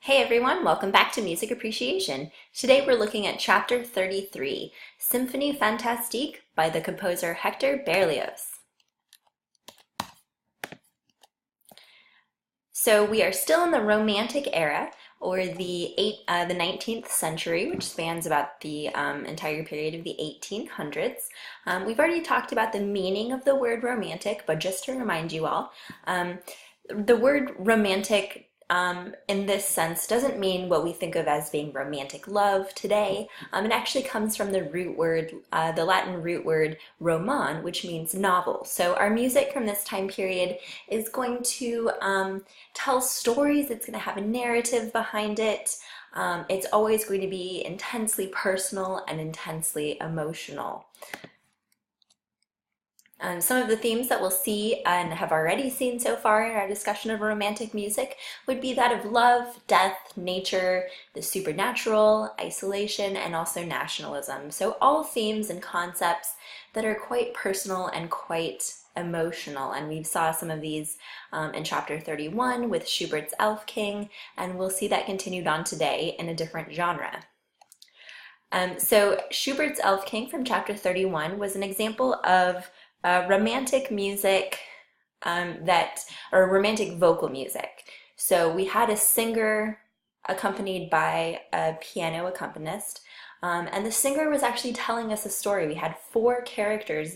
Hey everyone, welcome back to Music Appreciation. Today we're looking at Chapter 33, Symphonie fantastique by the composer Hector Berlioz. So we are still in the Romantic era, or the 19th century, which spans about the entire period of the 1800s. We've already talked about the meaning of the word romantic, but just to remind you all, the word romantic in this sense doesn't mean what we think of as being romantic love today. It actually comes from the root word, the Latin root word roman, which means novel. So our music from this time period is going to tell stories. It's going to have a narrative behind it. It's always going to be intensely personal and intensely emotional. Some of the themes that we'll see and have already seen so far in our discussion of romantic music would be that of love, death, nature, the supernatural, isolation, and also nationalism. So all themes and concepts that are quite personal and quite emotional. And we saw some of these in Chapter 31 with Schubert's Elf King, and we'll see that continued on today in a different genre. So Schubert's Elf King from Chapter 31 was an example of romantic music or romantic vocal music. So we had a singer accompanied by a piano accompanist, and the singer was actually telling us a story. We had four characters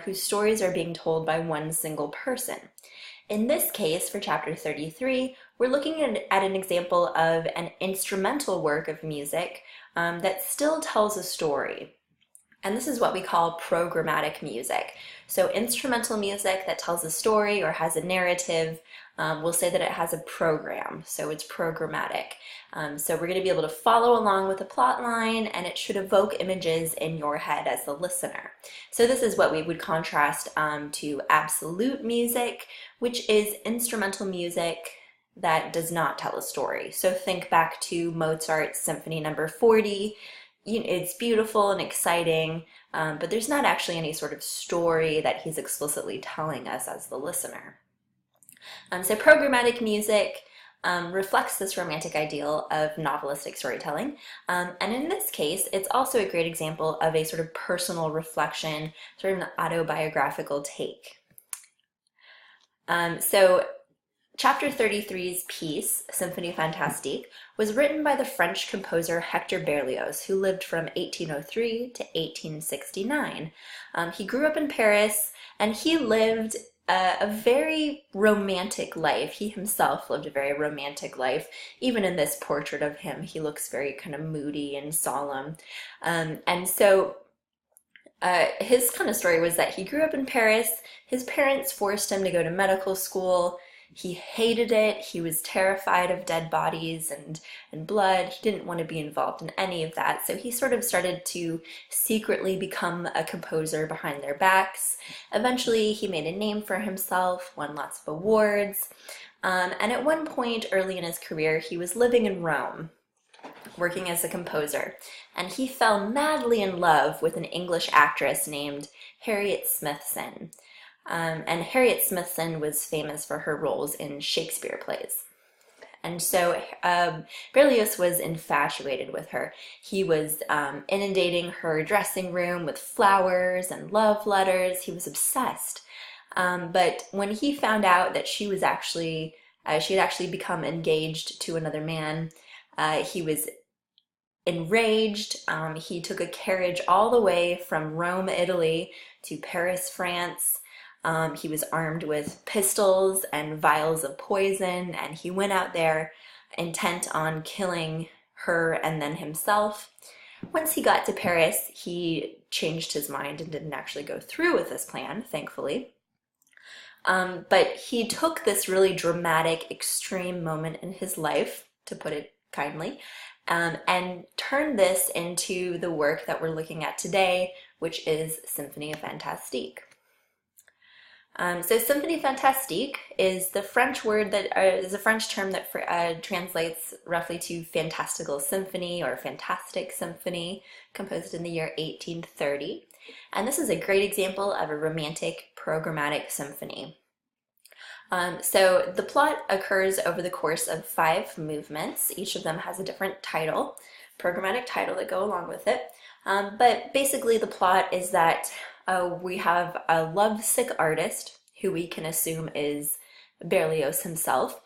whose stories are being told by one single person. In this case, for Chapter 33, we're looking at an example of an instrumental work of music that still tells a story. And this is what we call programmatic music. So instrumental music that tells a story or has a narrative, we'll say that it has a program, so it's programmatic. So we're going to be able to follow along with the plot line, and it should evoke images in your head as the listener. So this is what we would contrast to absolute music, which is instrumental music that does not tell a story. So think back to Mozart's Symphony No. 40. It's beautiful and exciting, but there's not actually any sort of story that he's explicitly telling us as the listener. So programmatic music reflects this romantic ideal of novelistic storytelling, and in this case, it's also a great example of a sort of personal reflection, sort of an autobiographical take. So Chapter 33's piece, Symphonie fantastique, was written by the French composer Hector Berlioz, who lived from 1803 to 1869. He grew up in Paris, and he lived a very romantic life. He himself lived a very romantic life. Even in this portrait of him, he looks very kind of moody and solemn. And so his kind of story was that he grew up in Paris. His parents forced him to go to medical school. He hated it. He was terrified of dead bodies and blood. He didn't want to be involved in any of that. So he sort of started to secretly become a composer behind their backs. Eventually, he made a name for himself, won lots of awards. And at one point early in his career, he was living in Rome, working as a composer. And he fell madly in love with an English actress named Harriet Smithson. And Harriet Smithson was famous for her roles in Shakespeare plays. And so Berlioz was infatuated with her. He was inundating her dressing room with flowers and love letters. He was obsessed. But when he found out that she had actually become engaged to another man, he was enraged. He took a carriage all the way from Rome, Italy to Paris, France. He was armed with pistols and vials of poison, and he went out there intent on killing her and then himself. Once he got to Paris, he changed his mind and didn't actually go through with this plan, thankfully. But he took this really dramatic, extreme moment in his life, to put it kindly, and turned this into the work that we're looking at today, which is Symphonie fantastique. So Symphonie fantastique is the French word that is a French term that translates roughly to fantastical symphony or fantastic symphony, composed in the year 1830. And this is a great example of a romantic programmatic symphony. So the plot occurs over the course of 5 movements. Each of them has a different title, programmatic title that go along with it. But basically the plot is that we have a lovesick artist who we can assume is Berlioz himself,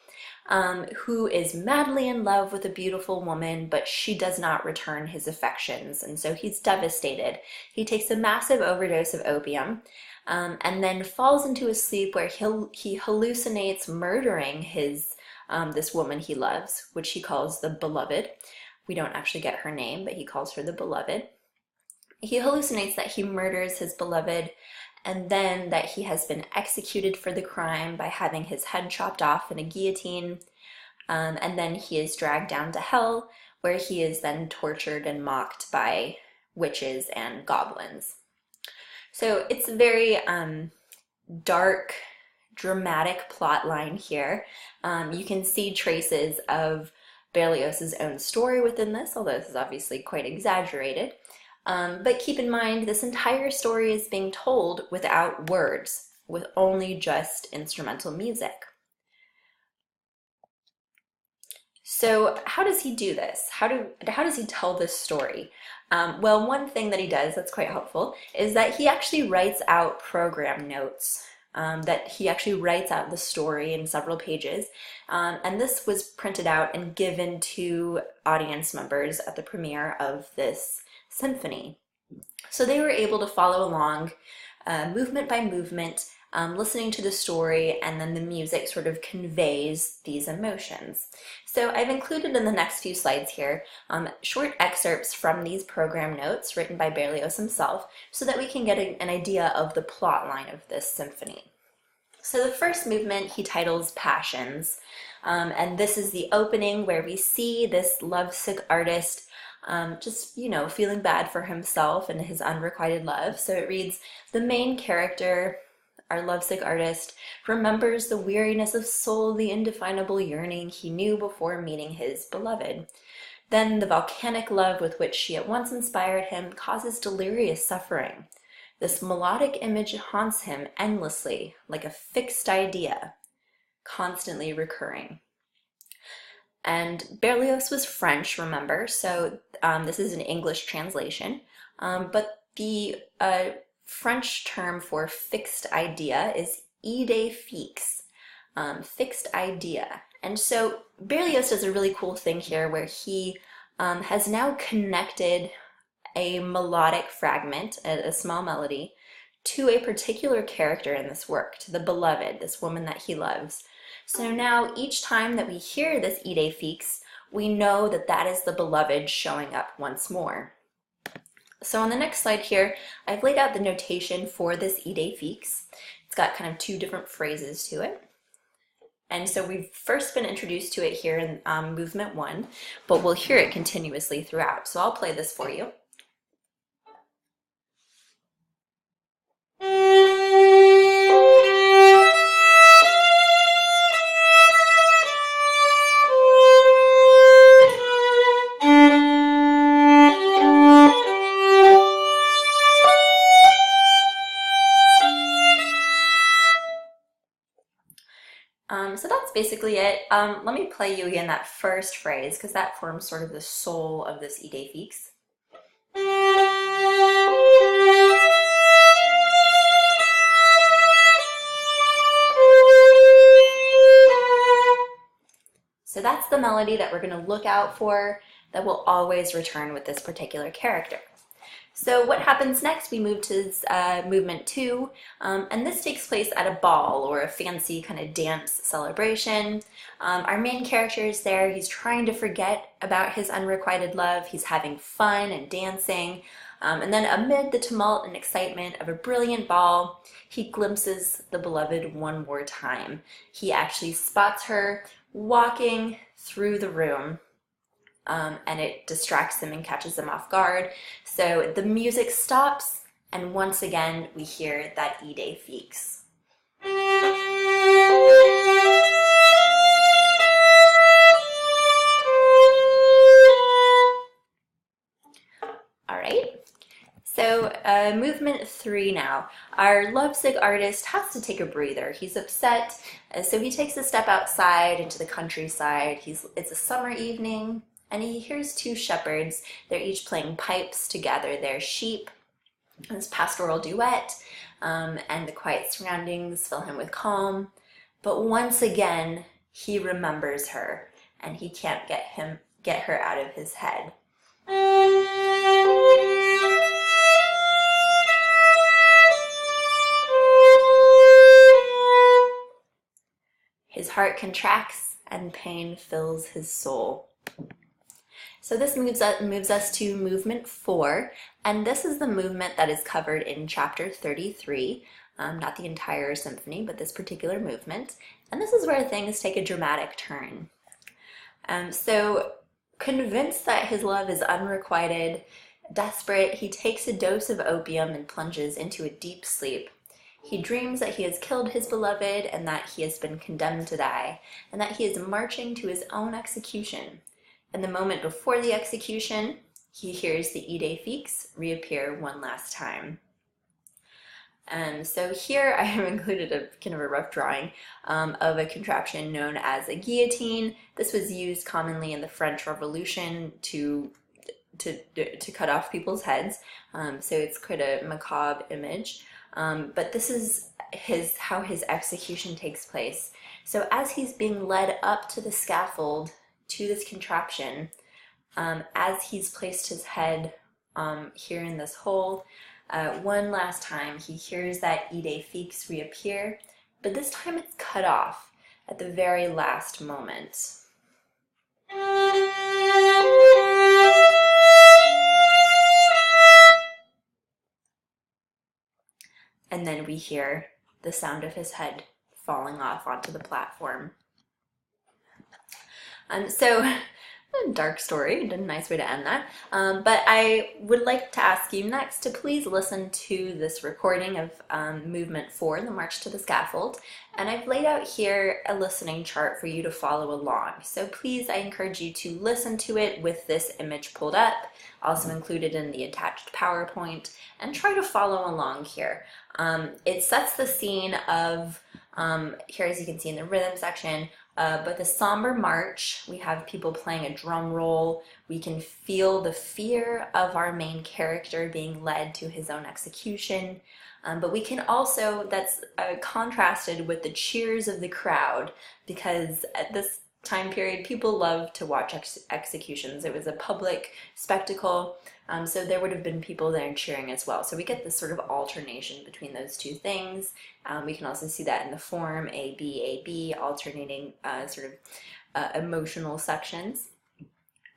who is madly in love with a beautiful woman, but she does not return his affections, and so he's devastated. He takes a massive overdose of opium, and then falls into a sleep where he hallucinates murdering this woman he loves, which he calls the beloved. We don't actually get her name, but he calls her the beloved. He hallucinates that he murders his beloved, and then that he has been executed for the crime by having his head chopped off in a guillotine, and then he is dragged down to hell, where he is then tortured and mocked by witches and goblins. So it's a very dark, dramatic plot line here. You can see traces of Berlioz's own story within this, although this is obviously quite exaggerated. But keep in mind, this entire story is being told without words, with only just instrumental music. So how does he do this? How does he tell this story? Well, one thing that he does that's quite helpful is that he actually writes out program notes, that he actually writes out the story in several pages. And this was printed out and given to audience members at the premiere of this symphony. So they were able to follow along movement by movement, listening to the story, and then the music sort of conveys these emotions. So I've included in the next few slides here short excerpts from these program notes written by Berlioz himself, so that we can get an idea of the plot line of this symphony. So the first movement he titles Passions, and this is the opening where we see this lovesick artist just, feeling bad for himself and his unrequited love. So it reads, "The main character, our lovesick artist, remembers the weariness of soul, the indefinable yearning he knew before meeting his beloved. Then the volcanic love with which she at once inspired him causes delirious suffering. This melodic image haunts him endlessly, like a fixed idea, constantly recurring." And Berlioz was French, remember, so this is an English translation, but the French term for fixed idea is idée fixe, fixed idea. And so Berlioz does a really cool thing here where he has now connected a melodic fragment, a small melody, to a particular character in this work, to the beloved, this woman that he loves. So now each time that we hear this idée fixe, we know that that is the beloved showing up once more. So on the next slide here, I've laid out the notation for this idée fixe. It's got kind of 2 different phrases to it. And so we've first been introduced to it here in movement 1, but we'll hear it continuously throughout. So I'll play this for you. So that's basically it. Let me play you again that first phrase, because that forms sort of the soul of this idée fixe. So that's the melody that we're going to look out for, that will always return with this particular character. So what happens next? We move to movement 2, and this takes place at a ball or a fancy kind of dance celebration. Our main character is there. He's trying to forget about his unrequited love. He's having fun and dancing. And then amid the tumult and excitement of a brilliant ball, he glimpses the beloved one more time. He actually spots her walking through the room. And it distracts them and catches them off guard. So the music stops, and once again we hear that idée fixe. All right. So movement 3 now. Our lovesick artist has to take a breather. He's upset, so he takes a step outside into the countryside. It's a summer evening, and he hears two shepherds. They're each playing pipes to gather their sheep. This pastoral duet, and the quiet surroundings fill him with calm. But once again, he remembers her, and he can't get her out of his head. His heart contracts and pain fills his soul. So this moves us to movement 4, and this is the movement that is covered in chapter 33, not the entire symphony, but this particular movement. And this is where things take a dramatic turn. So convinced that his love is unrequited, desperate, he takes a dose of opium and plunges into a deep sleep. He dreams that he has killed his beloved and that he has been condemned to die, and that he is marching to his own execution. In the moment before the execution, he hears the Ide Fix reappear one last time. So here I have included a kind of a rough drawing of a contraption known as a guillotine. This was used commonly in the French Revolution to cut off people's heads. So it's quite a macabre image. But this is how his execution takes place. So as he's being led up to the scaffold to this contraption, as he's placed his head here in this hole, one last time he hears that Ide Fix reappear, but this time it's cut off at the very last moment. And then we hear the sound of his head falling off onto the platform. So, a dark story, a nice way to end that. But I would like to ask you next to please listen to this recording of movement 4, the March to the Scaffold. And I've laid out here a listening chart for you to follow along. So please, I encourage you to listen to it with this image pulled up, also included in the attached PowerPoint, and try to follow along here. It sets the scene of, here as you can see in the rhythm section, but the somber march, we have people playing a drum roll. We can feel the fear of our main character being led to his own execution. But we can also, that's contrasted with the cheers of the crowd, because at this time period, people love to watch executions. It was a public spectacle, so there would have been people there cheering as well. So we get this sort of alternation between those two things. We can also see that in the form A, B, alternating sort of emotional sections.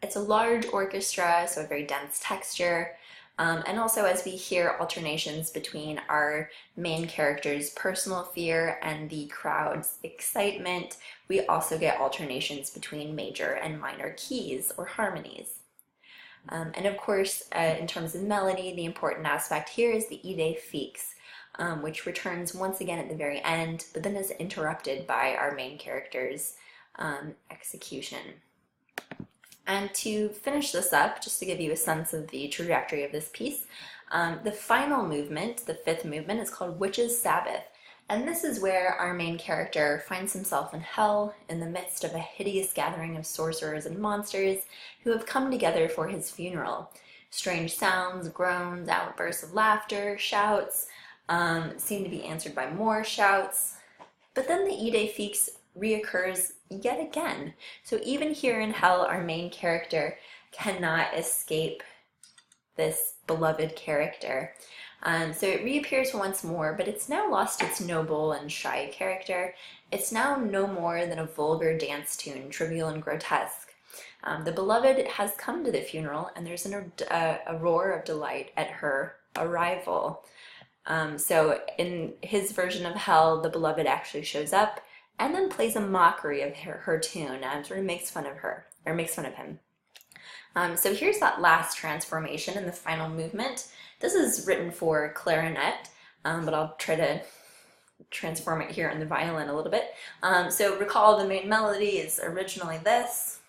It's a large orchestra, so a very dense texture. And also as we hear alternations between our main character's personal fear and the crowd's excitement, we also get alternations between major and minor keys or harmonies. And of course, in terms of melody, the important aspect here is the Ide Fix, which returns once again at the very end, but then is interrupted by our main character's execution. And to finish this up, just to give you a sense of the trajectory of this piece, the final movement, the 5th movement, is called Witches' Sabbath. And this is where our main character finds himself in hell in the midst of a hideous gathering of sorcerers and monsters who have come together for his funeral. Strange sounds, groans, outbursts of laughter, shouts seem to be answered by more shouts. But then the Ide Fix reoccurs yet again. So even here in hell, our main character cannot escape this beloved character. So it reappears once more, but it's now lost its noble and shy character. It's now no more than a vulgar dance tune, trivial and grotesque. The beloved has come to the funeral, and there's a roar of delight at her arrival. So in his version of hell, the beloved actually shows up and then plays a mockery of her tune and sort of makes fun of her, or makes fun of him. So here's that last transformation in the final movement. This is written for clarinet, but I'll try to transform it here on the violin a little bit. So recall the main melody is originally this.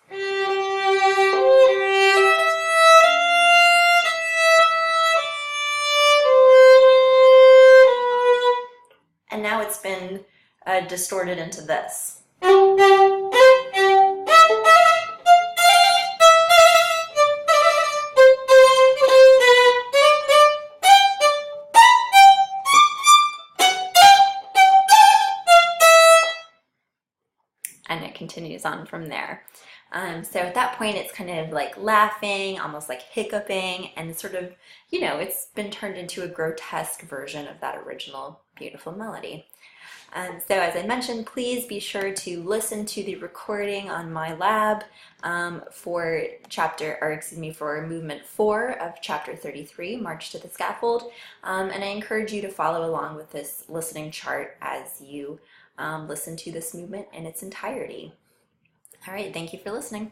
and now it's been distorted into this. And it continues on from there. So at that point, it's kind of like laughing, almost like hiccuping, and sort of, it's been turned into a grotesque version of that original beautiful melody. So as I mentioned, please be sure to listen to the recording on my lab for for movement 4 of chapter 33, March to the Scaffold. And I encourage you to follow along with this listening chart as you listen to this movement in its entirety. All right, thank you for listening.